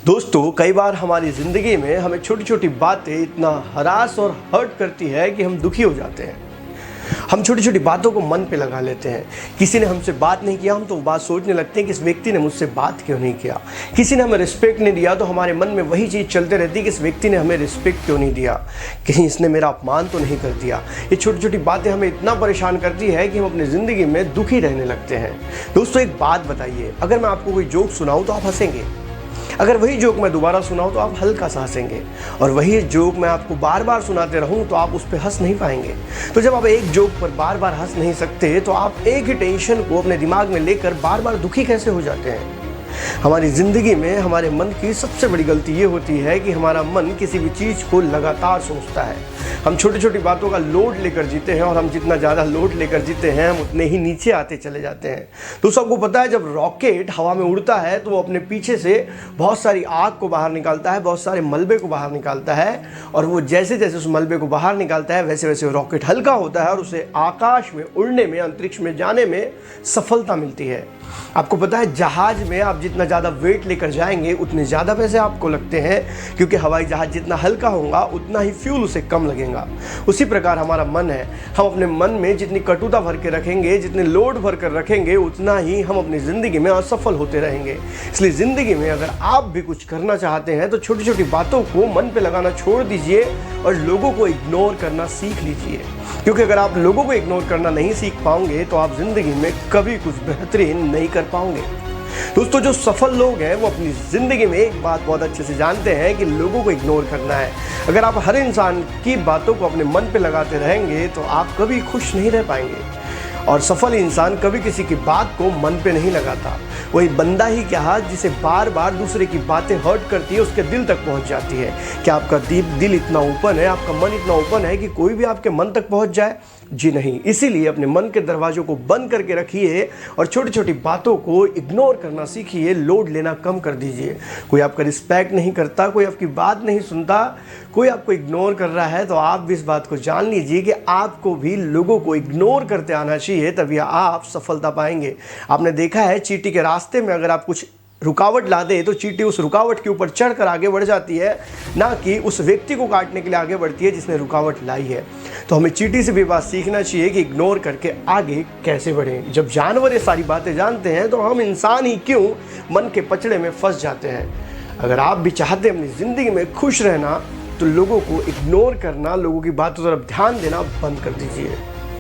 दोस्तों, कई बार हमारी ज़िंदगी में हमें छोटी छोटी बातें इतना हरास और हर्ट करती है कि हम दुखी हो जाते हैं। हम छोटी छोटी बातों को मन पे लगा लेते हैं। किसी ने हमसे बात नहीं किया, हम तो बात सोचने लगते हैं कि इस व्यक्ति ने मुझसे बात क्यों नहीं किया। किसी ने हमें रिस्पेक्ट नहीं दिया तो हमारे मन में वही चीज़ चलते रहती है कि इस व्यक्ति ने हमें रिस्पेक्ट क्यों नहीं दिया, कहीं इसने मेरा अपमान तो नहीं कर दिया। ये छोटी छोटी बातें हमें इतना परेशान करती है कि हम अपनी ज़िंदगी में दुखी रहने लगते हैं। दोस्तों, एक बात बताइए, अगर मैं आपको कोई जोक सुनाऊँ तो आप हंसेंगे, अगर वही जोक मैं दोबारा सुनाऊं तो आप हल्का सा हंसेंगे, और वही जोक मैं आपको बार बार सुनाते रहूं तो आप उस पर हंस नहीं पाएंगे। तो जब आप एक जोक पर बार बार हंस नहीं सकते तो आप एक ही टेंशन को अपने दिमाग में लेकर बार बार दुखी कैसे हो जाते हैं। हमारी ज़िंदगी में हमारे मन की सबसे बड़ी गलती ये होती है कि हमारा मन किसी भी चीज़ को लगातार सोचता है। हम छोटी छोटी बातों का लोड लेकर जीते हैं, और हम जितना ज़्यादा लोड लेकर जीते हैं हम उतने ही नीचे आते चले जाते हैं। तो सबको पता है, जब रॉकेट हवा में उड़ता है तो वो अपने पीछे से बहुत सारी आग को बाहर निकालता है, बहुत सारे मलबे को बाहर निकालता है, और वो जैसे जैसे उस मलबे को बाहर निकालता है वैसे वैसे रॉकेट हल्का होता है और उसे आकाश में उड़ने में, अंतरिक्ष में जाने में सफलता मिलती है। आपको पता है, जहाज में आप जितना ज़्यादा वेट लेकर जाएंगे उतने ज़्यादा पैसे आपको लगते हैं, क्योंकि हवाई जहाज जितना हल्का होगा उतना ही फ्यूल उसे कम लगेगा। उसी प्रकार हमारा मन है, हम अपने मन में जितनी कटुता भर के रखेंगे, जितने लोड भर कर रखेंगे, उतना ही हम अपनी ज़िंदगी में असफल होते रहेंगे। इसलिए ज़िंदगी में अगर आप भी कुछ करना चाहते हैं तो छोटी छोटी बातों को मन पे लगाना छोड़ दीजिए और लोगों को इग्नोर करना सीख लीजिए, क्योंकि अगर आप लोगों को इग्नोर करना नहीं सीख पाओगे तो आप ज़िंदगी में कभी कुछ बेहतरीन नहीं कर पाओगे। दोस्तों, जो सफल लोग हैं वो अपनी ज़िंदगी में एक बात बहुत अच्छे से जानते हैं कि लोगों को इग्नोर करना है। अगर आप हर इंसान की बातों को अपने मन पे लगाते रहेंगे तो आप कभी खुश नहीं रह पाएंगे, और सफल इंसान कभी किसी की बात को मन पे नहीं लगाता। वही बंदा ही क्या जिसे बार बार दूसरे की बातें हर्ट करती है, उसके दिल तक पहुंच जाती है। क्या आपका दिल इतना ओपन है, आपका मन इतना ओपन है कि कोई भी आपके मन तक पहुंच जाए? जी नहीं। इसीलिए अपने मन के दरवाजों को बंद करके रखिए और छोटी छोटी बातों को इग्नोर करना सीखिए, लोड लेना कम कर दीजिए। कोई आपका रिस्पेक्ट नहीं करता, कोई आपकी बात नहीं सुनता, कोई आपको इग्नोर कर रहा है, तो आप भी इस बात को जान लीजिए कि आपको भी लोगों को इग्नोर करते आना चाहिए, तभी आप सफलता पाएंगे। आपने देखा है, चींटी के रास्ते में अगर आप कुछ रुकावट ला दे तो चींटी उस रुकावट के ऊपर चढ़कर आगे बढ़ जाती है, ना कि उस व्यक्ति को काटने के लिए आगे बढ़ती है जिसने रुकावट लाई है। तो हमें चींटी से भी बात सीखना चाहिए कि इग्नोर करके आगे कैसे बढ़ें। जब जानवर ये सारी बातें जानते हैं तो हम इंसान ही क्यों मन के पचड़े में फंस जाते हैं। अगर आप भी चाहते हैं अपनी ज़िंदगी में खुश रहना तो लोगों को इग्नोर करना, लोगों की बातों तरफ ध्यान देना बंद कर दीजिए।